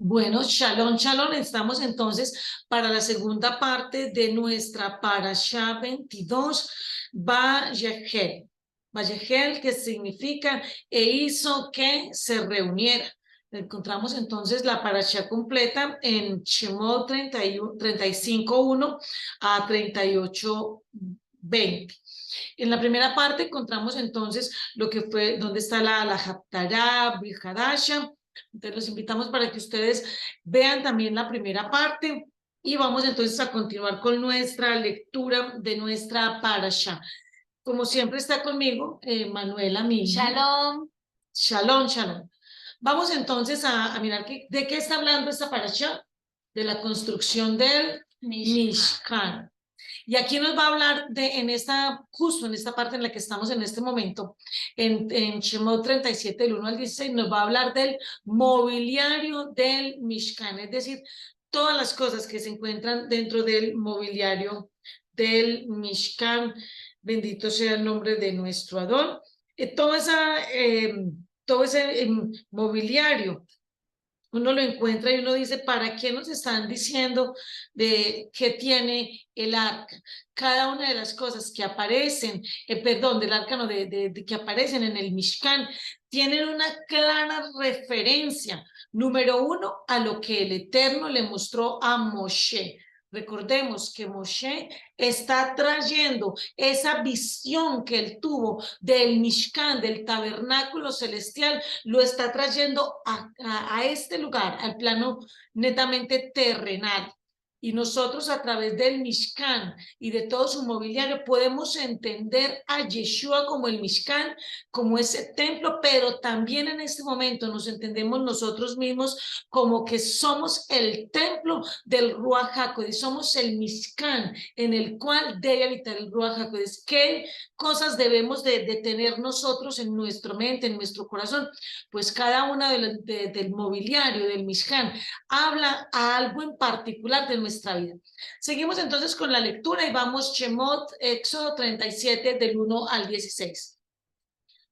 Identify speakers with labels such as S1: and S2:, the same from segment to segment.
S1: Bueno, shalom, shalom. Estamos entonces para la segunda parte de nuestra Parashá 22, Vayehel. Vayehel, que significa e hizo que se reuniera. Encontramos entonces la Parashá completa en Shemot 35:1 a 38:20. En la primera parte encontramos entonces lo que fue, donde está la Haftará, Bihadasha. Entonces los invitamos para que ustedes vean también la primera parte y vamos entonces a continuar con nuestra lectura de nuestra parasha. Como siempre está conmigo Manuela, mi hija.
S2: Shalom.
S1: Shalom, shalom. Vamos entonces a mirar de qué está hablando esta parasha, de la construcción del Mishkan. Y aquí nos va a hablar justo en esta parte en la que estamos en este momento, en Shemot 37, del 1 al 16, nos va a hablar del mobiliario del Mishkan, es decir, todas las cosas que se encuentran dentro del mobiliario del Mishkan. Bendito sea el nombre de nuestro Adón. Todo ese mobiliario uno lo encuentra y uno dice, ¿para qué nos están diciendo de qué tiene el arca? Cada una de las cosas que aparecen, del arca no, que aparecen en el Mishkan, tienen una clara referencia, número uno, a lo que el Eterno le mostró a Moshe. Recordemos que Moshe está trayendo esa visión que él tuvo del Mishkan, del tabernáculo celestial, lo está trayendo a este lugar, al plano netamente terrenal. Y nosotros a través del Mishkan y de todo su mobiliario podemos entender a Yeshua como el Mishkan, como ese templo, pero también en este momento nos entendemos nosotros mismos como que somos el templo del Ruach HaKodesh, somos el Mishkan en el cual debe habitar el Ruach HaKodesh. ¿Qué cosas debemos de tener nosotros en nuestra mente, en nuestro corazón? Pues cada una del mobiliario, del Mishkan, habla a algo en particular de nuestra vida. Seguimos entonces con la lectura y vamos Shemot, Éxodo 37, del 1 al 16.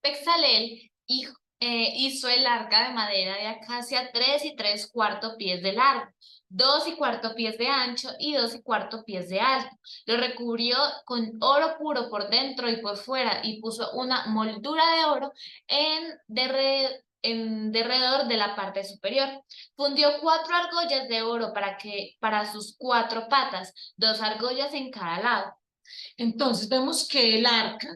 S2: Bezalel hizo el arca de madera de acacia 3 3/4 pies de largo, 2 1/4 pies de ancho y 2 1/4 pies de alto. Lo recubrió con oro puro por dentro y por fuera y puso una moldura de oro en derredor de la parte superior. Fundió 4 argollas de oro para sus 4 patas, 2 argollas en cada lado.
S1: Entonces vemos que el arca,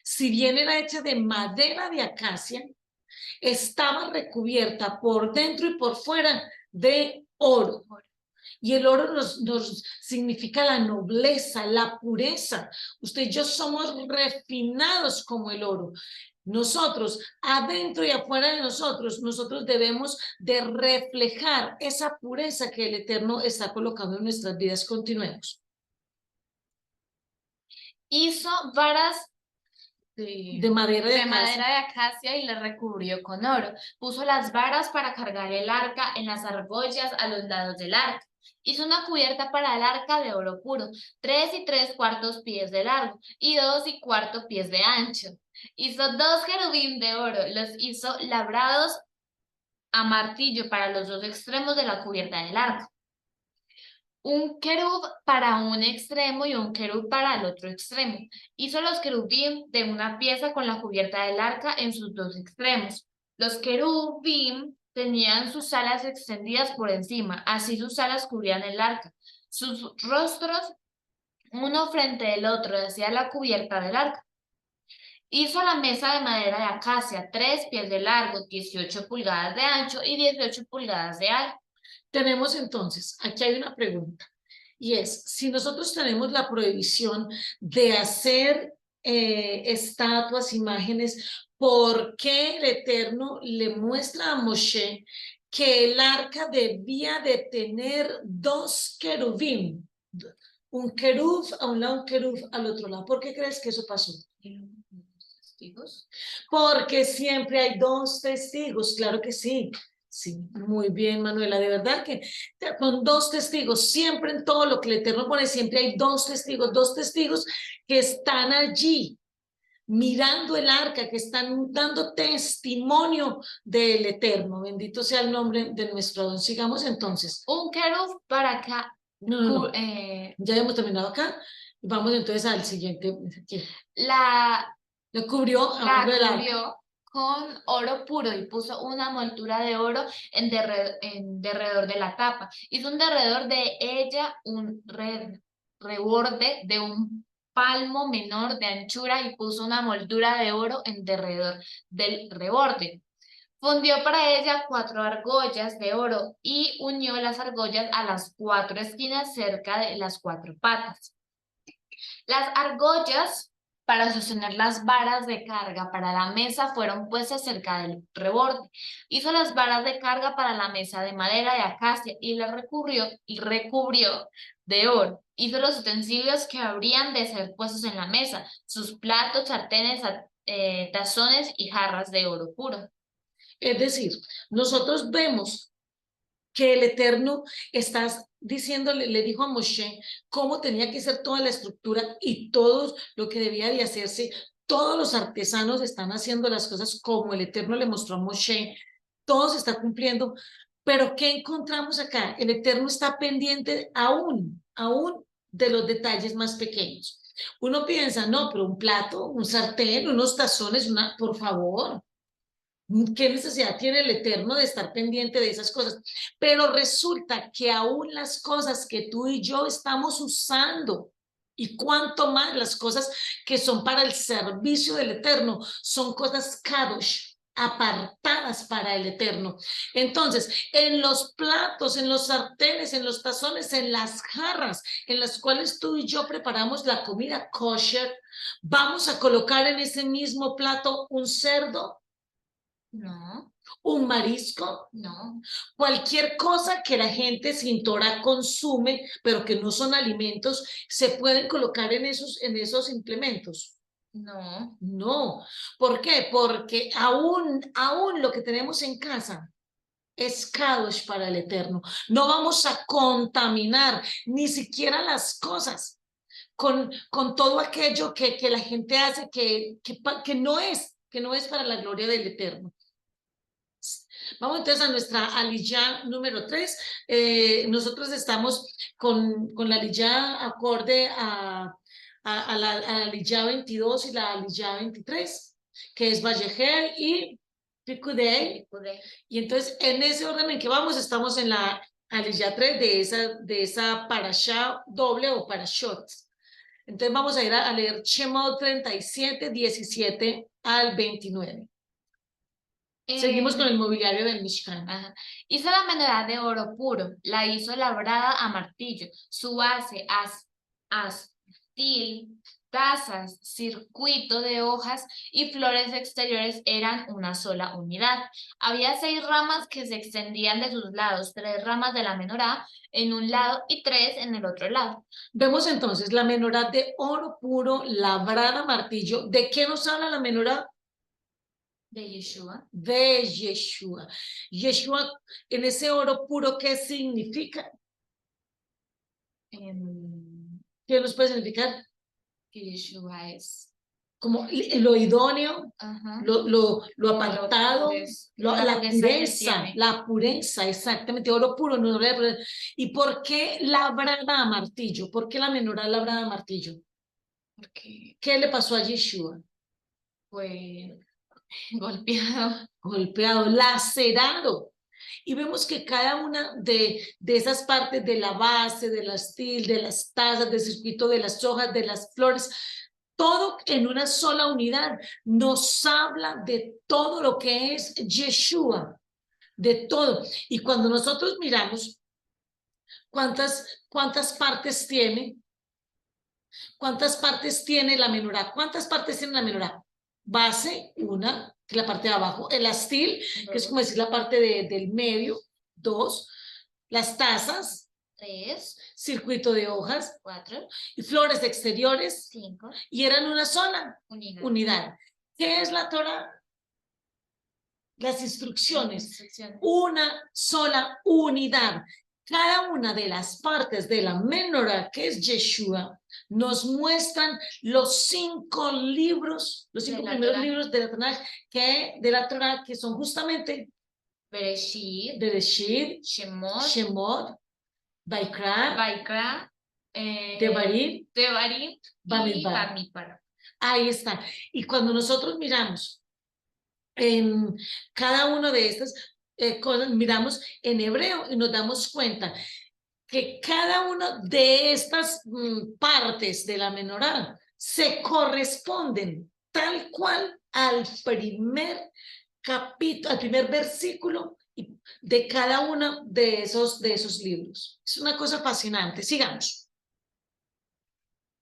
S1: si bien era hecha de madera de acacia, estaba recubierta por dentro y por fuera de oro. Y el oro nos significa la nobleza, la pureza. Usted y yo somos refinados como el oro. Nosotros, adentro y afuera de nosotros debemos de reflejar esa pureza que el Eterno está colocando en nuestras vidas. Continuemos.
S2: Hizo varas
S1: De madera de acacia.
S2: de acacia y le recubrió con oro. Puso las varas para cargar el arca en las argollas a los lados del arca. Hizo una cubierta para el arca de oro puro, 3 3/4 pies de largo y 2 1/4 pies de ancho. Hizo 2 querubín de oro, los hizo labrados a martillo para los 2 extremos de la cubierta del arca. Un querub para un extremo y un querub para el otro extremo. Hizo los querubín de una pieza con la cubierta del arca en sus 2 extremos. Los querubín tenían sus alas extendidas por encima, así sus alas cubrían el arca. Sus rostros, uno frente del otro, hacia la cubierta del arca. Hizo la mesa de madera de acacia, 3 pies de largo, 18 pulgadas de ancho y 18 pulgadas de alto.
S1: Tenemos entonces, aquí hay una pregunta, y es, si nosotros tenemos la prohibición de hacer estatuas, imágenes, ¿por qué el Eterno le muestra a Moshe que el arca debía de tener 2 querubín? Un querub a un lado, un querub al otro lado. ¿Por qué crees que eso pasó?
S2: ¿Testigos?
S1: Porque siempre hay 2 testigos, claro que sí. Sí, muy bien, Manuela, de verdad que con 2 testigos, siempre en todo lo que el Eterno pone, siempre hay 2 testigos que están allí. mirando el arca, que están dando testimonio del Eterno. Bendito sea el nombre de nuestro Don. Sigamos entonces.
S2: Un querub para acá.
S1: No. Ya hemos terminado acá. Vamos entonces al siguiente.
S2: La
S1: Lo cubrió, hablando del arca.
S2: cubrió con oro puro y puso una montura de oro en derredor de la tapa. Hizo un derredor de ella un reborde de un palmo menor de anchura y puso una moldura de oro en derredor del reborde. Fundió para ella 4 argollas de oro y unió las argollas a las 4 esquinas cerca de las 4 patas. Las argollas para sostener las varas de carga para la mesa fueron puestas cerca del reborde. Hizo las varas de carga para la mesa de madera de acacia y la recubrió de oro. Hizo los utensilios que habrían de ser puestos en la mesa, sus platos, sartenes, tazones y jarras de oro puro.
S1: Es decir, nosotros vemos que el Eterno está diciéndole, le dijo a Moshe cómo tenía que ser toda la estructura y todo lo que debía de hacerse. Todos los artesanos están haciendo las cosas como el Eterno le mostró a Moshe. Todo se está cumpliendo. Pero ¿qué encontramos acá? El Eterno está pendiente aún de los detalles más pequeños. Uno piensa, no, pero un plato, un sartén, unos tazones, por favor. ¿Qué necesidad tiene el Eterno de estar pendiente de esas cosas? Pero resulta que aún las cosas que tú y yo estamos usando, y cuanto más las cosas que son para el servicio del Eterno, son cosas kadosh, apartadas para el Eterno. Entonces, en los platos, en los sartenes, en los tazones, en las jarras en las cuales tú y yo preparamos la comida kosher, ¿vamos a colocar en ese mismo plato un cerdo?
S2: No.
S1: ¿Un marisco?
S2: No.
S1: Cualquier cosa que la gente sin Torah consume, pero que no son alimentos, ¿se pueden colocar en esos implementos?
S2: No.
S1: No. ¿Por qué? Porque aún lo que tenemos en casa es kadosh para el Eterno. No vamos a contaminar ni siquiera las cosas con todo aquello que la gente hace que no es para la gloria del Eterno. Vamos entonces a nuestra aliyá número 3. Nosotros estamos con la aliyá acorde a la aliyá 22 y la aliyá 23, que es Vayegel y Pikudei. Y entonces en ese orden en que vamos, estamos en la aliyá 3 de esa parashá doble o parashot. Entonces vamos a ir a leer Shemot 37, 17 al 29. Seguimos con el mobiliario del Mishkan.
S2: Ajá. Hizo la menorá de oro puro, la hizo labrada a martillo, su base, astil, tazas, circuito de hojas y flores exteriores eran una sola unidad. Había 6 ramas que se extendían de sus lados, 3 ramas de la menorá en un lado y 3 en el otro lado.
S1: Vemos entonces la menorá de oro puro, labrada a martillo. ¿De qué nos habla la menorá?
S2: De Yeshua.
S1: De Yeshua. Yeshua, en ese oro puro, ¿qué significa? ¿Qué nos puede significar?
S2: Que Yeshua es
S1: como lo idóneo, lo apartado, la pureza, exactamente, oro puro. No, ¿y por qué labrada a martillo? ¿Por qué la menorá labrada a martillo?
S2: Porque
S1: ¿Qué le pasó a Yeshua?
S2: Fue golpeado,
S1: lacerado. Y vemos que cada una de esas partes de la base, de la astil, de las tazas, del circuito de las hojas, de las flores, todo en una sola unidad, nos habla de todo lo que es Yeshua, de todo. Y cuando nosotros miramos cuántas partes tiene, la menorá, ¿cuántas partes tiene la menorá? Base, una, que es la parte de abajo, el astil, que es como decir la parte del medio, 2, las tazas,
S2: 3,
S1: circuito de hojas,
S2: 4,
S1: y flores exteriores,
S2: 5,
S1: y eran una sola unidad. ¿Qué es la Torah? Las instrucciones, una sola unidad. Cada una de las partes de la menorá, que es Yeshua, nos muestran los 5 libros, los 5 primeros libros de la Torá, que son justamente Bereshit, Shemot, Vaikra, Devarim,
S2: y Bamidbar.
S1: Ahí está. Y cuando nosotros miramos en cada una de estas cosas, miramos en hebreo y nos damos cuenta que cada una de estas partes de la menorá se corresponden tal cual al primer capítulo, al primer versículo de cada uno de esos libros. Es una cosa fascinante. Sigamos.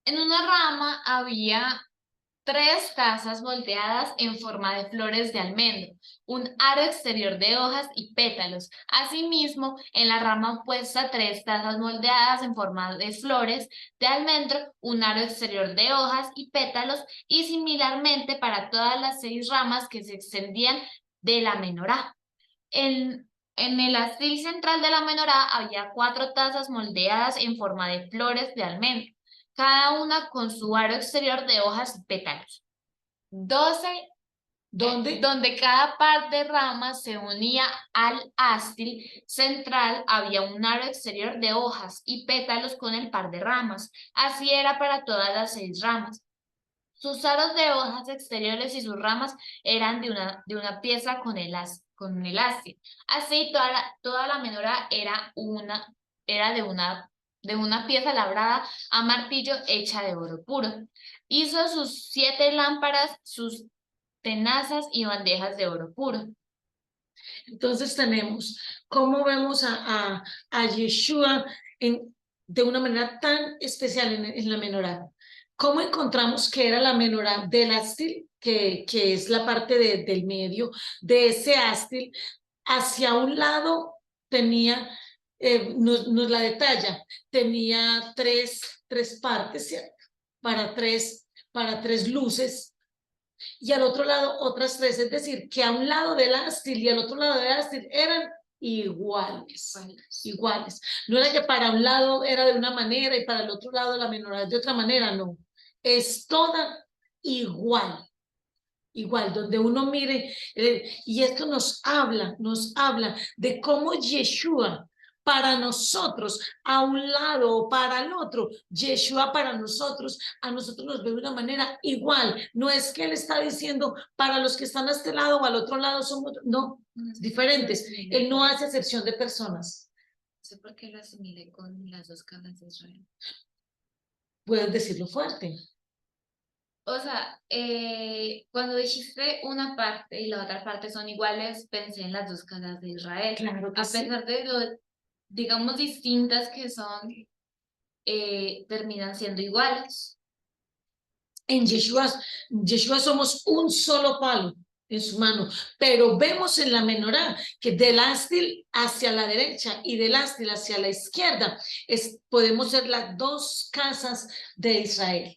S2: En una rama había 3 tazas moldeadas en forma de flores de almendro, un aro exterior de hojas y pétalos. Asimismo, en la rama opuesta 3 tazas moldeadas en forma de flores de almendro, un aro exterior de hojas y pétalos, y similarmente para todas las 6 ramas que se extendían de la menorá. En el astil central de la menorá había 4 tazas moldeadas en forma de flores de almendro, cada una con su aro exterior de hojas y pétalos. 12, donde cada par de ramas se unía al ástil central, había un aro exterior de hojas y pétalos con el par de ramas. Así era para todas las 6 ramas. Sus aros de hojas exteriores y sus ramas eran de una pieza con el ástil. Así toda la menorá era de una pieza labrada a martillo hecha de oro puro. Hizo sus 7 lámparas, sus tenazas y bandejas de oro puro.
S1: Entonces tenemos cómo vemos a Yeshua de una manera tan especial en la menorá. ¿Cómo encontramos que era la menorá del ástil, que es la parte del medio de ese ástil? Hacia un lado tenía, nos la detalla, tenía tres partes, ¿cierto? Para tres luces, y al otro lado otras 3, es decir, que a un lado del ástil y al otro lado del ástil eran iguales. No era que para un lado era de una manera y para el otro lado la menorá de otra manera, no. Es toda igual. Igual, donde uno mire, y esto nos habla de cómo Yeshua para nosotros, a un lado o para el otro, Yeshua para nosotros, a nosotros nos ve de una manera igual. No es que él está diciendo para los que están a este lado o al otro lado somos, no, diferentes. Él no hace excepción de personas.
S2: No sé por qué lo asimilé con las 2 casas de Israel.
S1: Puedes decirlo fuerte.
S2: O sea, cuando dijiste una parte y la otra parte son iguales, pensé en las 2 casas de Israel.
S1: Claro que
S2: a pesar de lo, digamos, distintas que son, terminan siendo iguales.
S1: En Yeshua somos un solo palo en su mano, pero vemos en la menorá que del ástil hacia la derecha y del ástil hacia la izquierda podemos ser las 2 casas de Israel.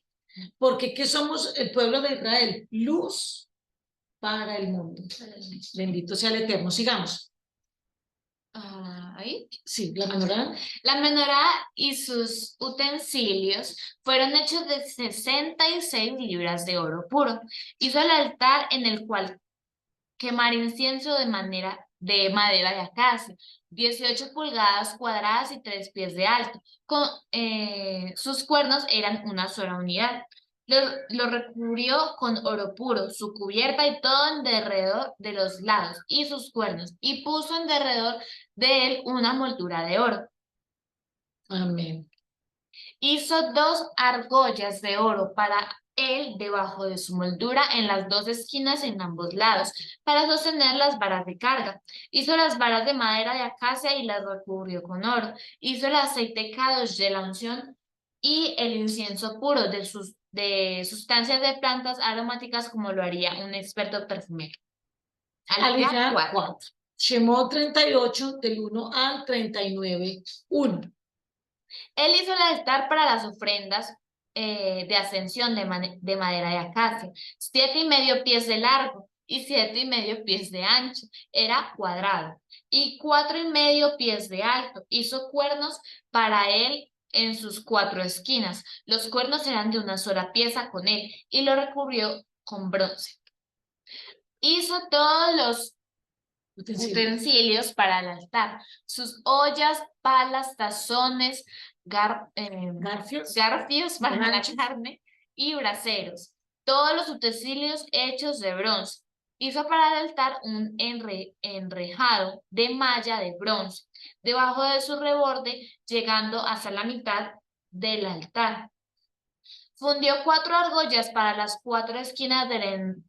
S1: Porque ¿qué somos el pueblo de Israel? Luz para el mundo. Bendito sea el Eterno. Sigamos.
S2: ¿Ahí?
S1: Sí, la menorá.
S2: La menorá y sus utensilios fueron hechos de 66 libras de oro puro. Hizo el altar en el cual quemar incienso de madera de acacia, 18 pulgadas cuadradas y 3 pies de alto. Sus cuernos eran una sola unidad. Lo recubrió con oro puro, su cubierta y todo en derredor de los lados y sus cuernos, y puso en derredor de él una moldura de oro.
S1: Amén.
S2: Hizo 2 argollas de oro para él debajo de su moldura en las 2 esquinas en ambos lados, para sostener las varas de carga. Hizo las varas de madera de acacia y las recubrió con oro. Hizo el aceite kadosh de la unción y el incienso puro de sustancias de plantas aromáticas, como lo haría un experto perfumero.
S1: Aliyah 4. Shemot 38, del 1 al 39, 1.
S2: Él hizo el altar para las ofrendas de ascensión de madera de acacia, 7,5 pies de largo y 7,5 pies de ancho, era cuadrado, y 4,5 pies de alto. Hizo cuernos para él en sus 4 esquinas. Los cuernos eran de una sola pieza con él y lo recubrió con bronce. Hizo todos los utensilios para el altar, sus ollas, palas, tazones, garfios para la carne y braseros, todos los utensilios hechos de bronce. Hizo para el altar un enrejado de malla de bronce, debajo de su reborde, llegando hasta la mitad del altar. Fundió 4 argollas para las 4 esquinas del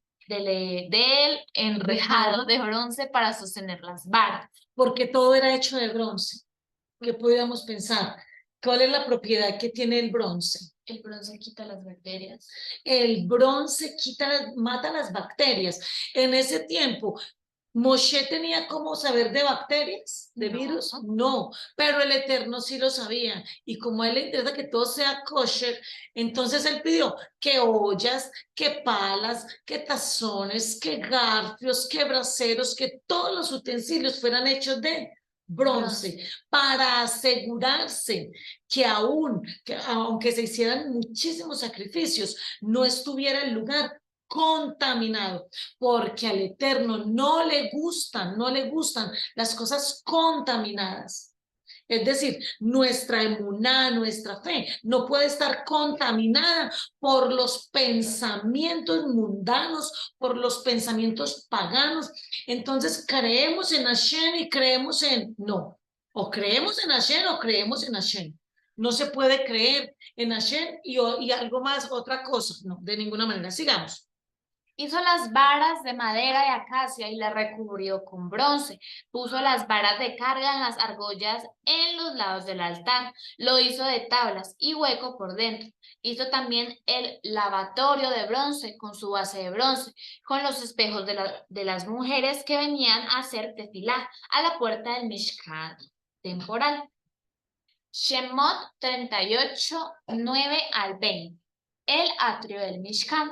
S2: enrejado de bronce para sostener las varas.
S1: Porque todo era hecho de bronce. ¿Qué podíamos pensar? ¿Cuál es la propiedad que tiene el bronce?
S2: El bronce quita las bacterias.
S1: El bronce mata las bacterias. En ese tiempo, ¿Moshe tenía cómo saber de bacterias, de virus? No, pero el Eterno sí lo sabía. Y como a él le interesa que todo sea kosher, entonces él pidió que ollas, que palas, que tazones, que garfios, que braseros, que todos los utensilios fueran hechos de bronce, para asegurarse que aunque se hicieran muchísimos sacrificios, no estuviera el lugar contaminado, porque al Eterno no le gustan las cosas contaminadas. Es decir, nuestra emuná, nuestra fe, no puede estar contaminada por los pensamientos mundanos, por los pensamientos paganos. Entonces, creemos en Hashem y creemos en... No, o creemos en Hashem o creemos en Hashem. No se puede creer en Hashem y algo más, otra cosa. No, de ninguna manera. Sigamos.
S2: Hizo las varas de madera de acacia y las recubrió con bronce. Puso las varas de carga en las argollas en los lados del altar. Lo hizo de tablas y hueco por dentro. Hizo también el lavatorio de bronce con su base de bronce, con los espejos de las mujeres que venían a hacer tefilá a la puerta del Mishkan temporal. Shemot 38, 9 al 20. El atrio del Mishkan.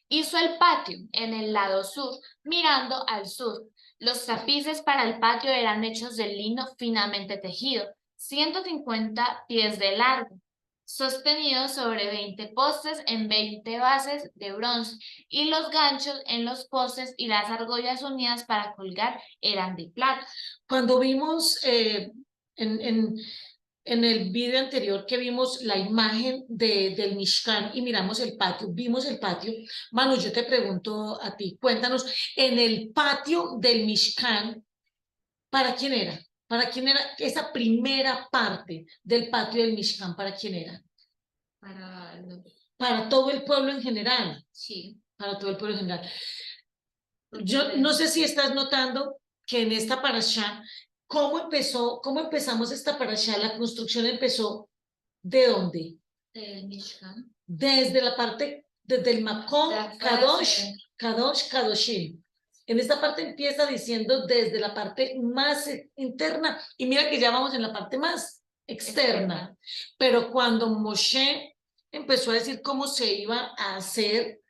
S2: Hizo el patio en el lado sur, mirando al sur. Los tapices para el patio eran hechos de lino finamente tejido, 150 pies de largo, sostenidos sobre 20 postes en 20 bases de bronce, y los ganchos en los postes y las argollas unidas para colgar eran de plata.
S1: Cuando vimos en el video anterior que vimos la imagen del Mishkan y miramos el patio, vimos el patio. Manu, yo te pregunto a ti, cuéntanos, en el patio del Mishkan, ¿para quién era? ¿Para quién era esa primera parte del patio del Mishkan? ¿Para quién era? Para todo el pueblo en general.
S2: Sí.
S1: Para todo el pueblo en general. Yo no sé si estás notando que en esta parashá, ¿cómo empezamos esta parashá? La construcción empezó ¿de dónde?
S2: Del Mishkan.
S1: Desde el Makom Kadosh, Kadoshim. En esta parte empieza diciendo desde la parte más interna, y mira que ya vamos en la parte más externa. Pero cuando Moshe empezó a decir cómo se iba a hacer,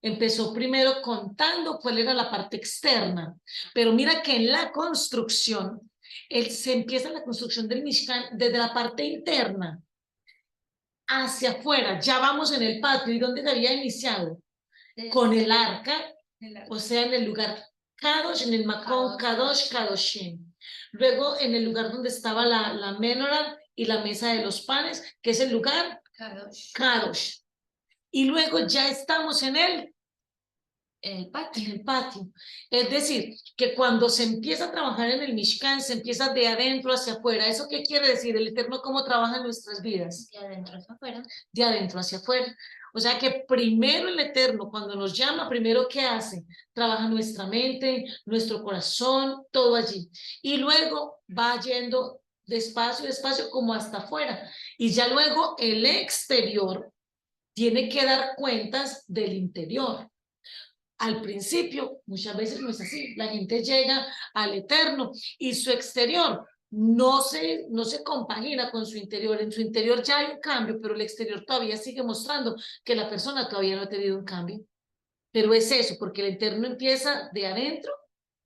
S1: empezó primero contando cuál era la parte externa. Pero mira que en la construcción, se empieza la construcción del Mishkan desde la parte interna hacia afuera. Ya vamos en el patio. ¿Y dónde se había iniciado? Con el arca, o sea, en el lugar Kadosh, en el Makom Kadosh, Kadoshim. Luego en el lugar donde estaba la menorá y la mesa de los panes, que es el lugar Kadosh. Y luego ya estamos en el patio. Es decir, que cuando se empieza a trabajar en el Mishkan, se empieza de adentro hacia afuera. ¿Eso qué quiere decir? El Eterno, ¿cómo trabaja en nuestras vidas?
S2: De adentro hacia afuera.
S1: De adentro hacia afuera. O sea que primero el Eterno, cuando nos llama, primero ¿qué hace? Trabaja nuestra mente, nuestro corazón, todo allí. Y luego va yendo despacio, despacio, como hasta afuera. Y ya luego el exterior tiene que dar cuentas del interior. Al principio, muchas veces no es así. La gente llega al Eterno y su exterior no se compagina con su interior. En su interior ya hay un cambio, pero el exterior todavía sigue mostrando que la persona todavía no ha tenido un cambio. Pero es eso, porque el Eterno empieza de adentro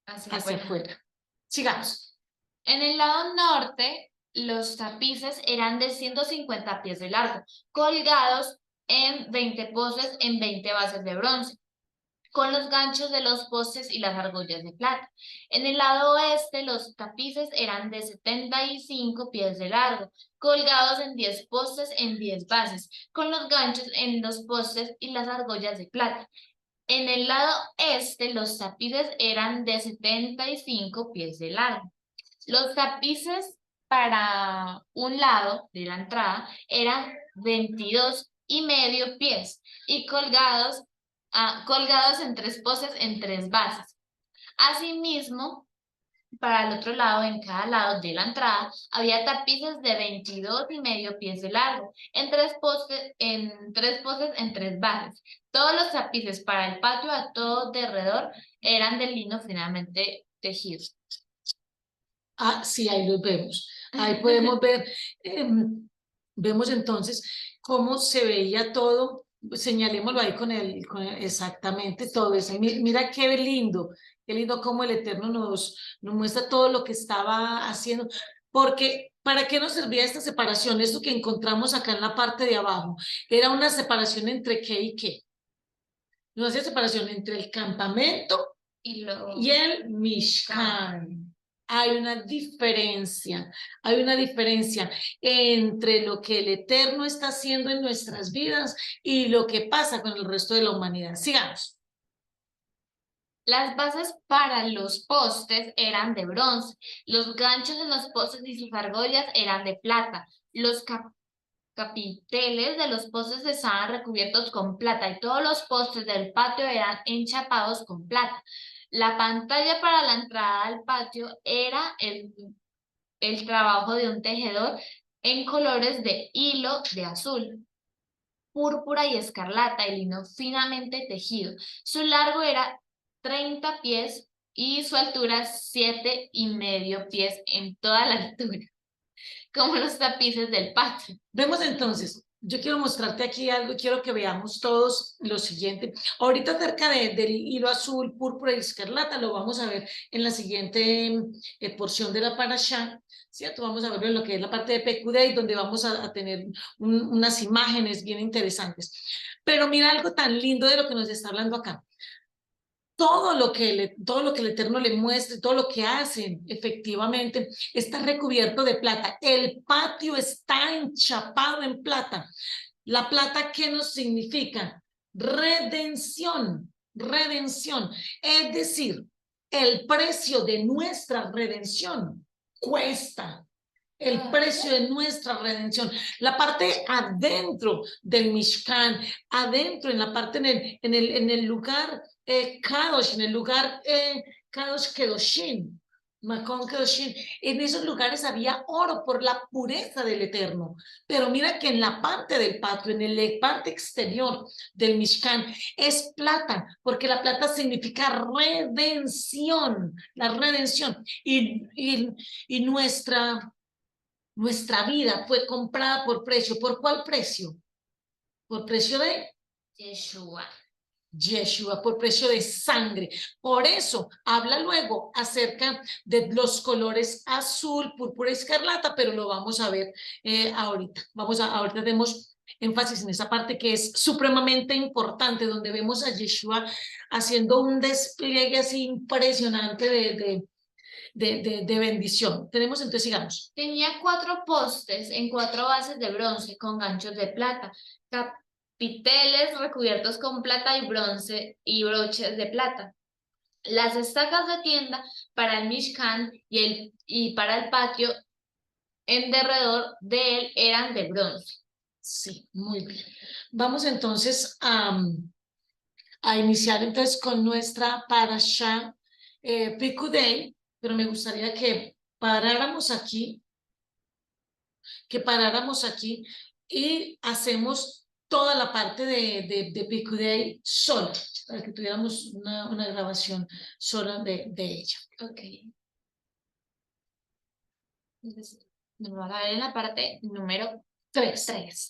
S1: hacia afuera. Sigamos.
S2: En el lado norte Los tapices eran de 150 pies de largo, colgados en 20 postes en 20 bases de bronce, con los ganchos de los postes y las argollas de plata. En el lado oeste, los tapices eran de 75 pies de largo, colgados en 10 postes en 10 bases, con los ganchos en los postes y las argollas de plata. En el lado este, los tapices eran de 75 pies de largo. Los tapices para un lado de la entrada eran 22,5 pies y colgados en 3 postes en 3 bases. Asimismo, para el otro lado, en cada lado de la entrada, había tapices de 22,5 pies de largo, en 3 bases. Todos los tapices para el patio a todo derredor eran de lino finamente tejido.
S1: Ah, sí, ahí los vemos. Ahí podemos ver, vemos entonces cómo se veía todo. Señalémoslo ahí exactamente todo eso. Mira qué lindo cómo el Eterno nos muestra todo lo que estaba haciendo. Porque, ¿para qué nos servía esta separación? Esto que encontramos acá en la parte de abajo, era una separación entre qué y qué. No hacía separación entre el campamento y el Mishkan. Hay una diferencia entre lo que el Eterno está haciendo en nuestras vidas y lo que pasa con el resto de la humanidad. Sigamos.
S2: Las bases para los postes eran de bronce, los ganchos en los postes y sus argollas eran de plata, los capiteles de los postes estaban recubiertos con plata y todos los postes del patio eran enchapados con plata. La pantalla para la entrada al patio era el trabajo de un tejedor en colores de hilo de azul, púrpura y escarlata y lino finamente tejido. Su largo era 30 pies y su altura 7,5 pies en toda la altura, como los tapices del patio.
S1: Vemos entonces, yo quiero mostrarte aquí algo y quiero que veamos todos lo siguiente. Ahorita acerca del hilo azul, púrpura y escarlata lo vamos a ver en la siguiente porción de la parashá, ¿cierto? Vamos a verlo en lo que es la parte de Pekudei, donde vamos a tener unas imágenes bien interesantes. Pero mira algo tan lindo de lo que nos está hablando acá. Todo lo que el Eterno le muestre, todo lo que hacen, efectivamente, está recubierto de plata. El patio está enchapado en plata. ¿La plata qué nos significa? Redención, redención. Es decir, el precio de nuestra redención cuesta. El precio de nuestra redención, la parte adentro del Mishkan, adentro en la parte en el lugar Kadosh, en el lugar Kadosh Kedoshim, Makon Kedoshim, en esos lugares había oro por la pureza del Eterno. Pero mira que en la parte del patio, en la parte exterior del Mishkan, es plata, porque la plata significa redención, la redención. Y nuestra vida fue comprada por precio. ¿Por cuál precio? Por precio de
S2: Yeshua.
S1: Yeshua, por precio de sangre. Por eso habla luego acerca de los colores azul, púrpura y escarlata, pero lo vamos a ver ahorita. Ahorita demos énfasis en esa parte que es supremamente importante, donde vemos a Yeshua haciendo un despliegue así impresionante de bendición. Tenemos entonces, sigamos.
S2: Tenía 4 postes en 4 bases de bronce con ganchos de plata, capiteles recubiertos con plata y bronce y broches de plata. Las estacas de tienda para el Mishkan y para el patio en derredor de él eran de bronce.
S1: Sí, muy bien. Vamos entonces a iniciar entonces con nuestra parashá Pekudei, pero me gustaría que paráramos aquí y hacemos toda la parte de Pekudei sola, para que tuviéramos una grabación sola de ella.
S2: Ok. Entonces, nos vamos a ver en la parte número 3.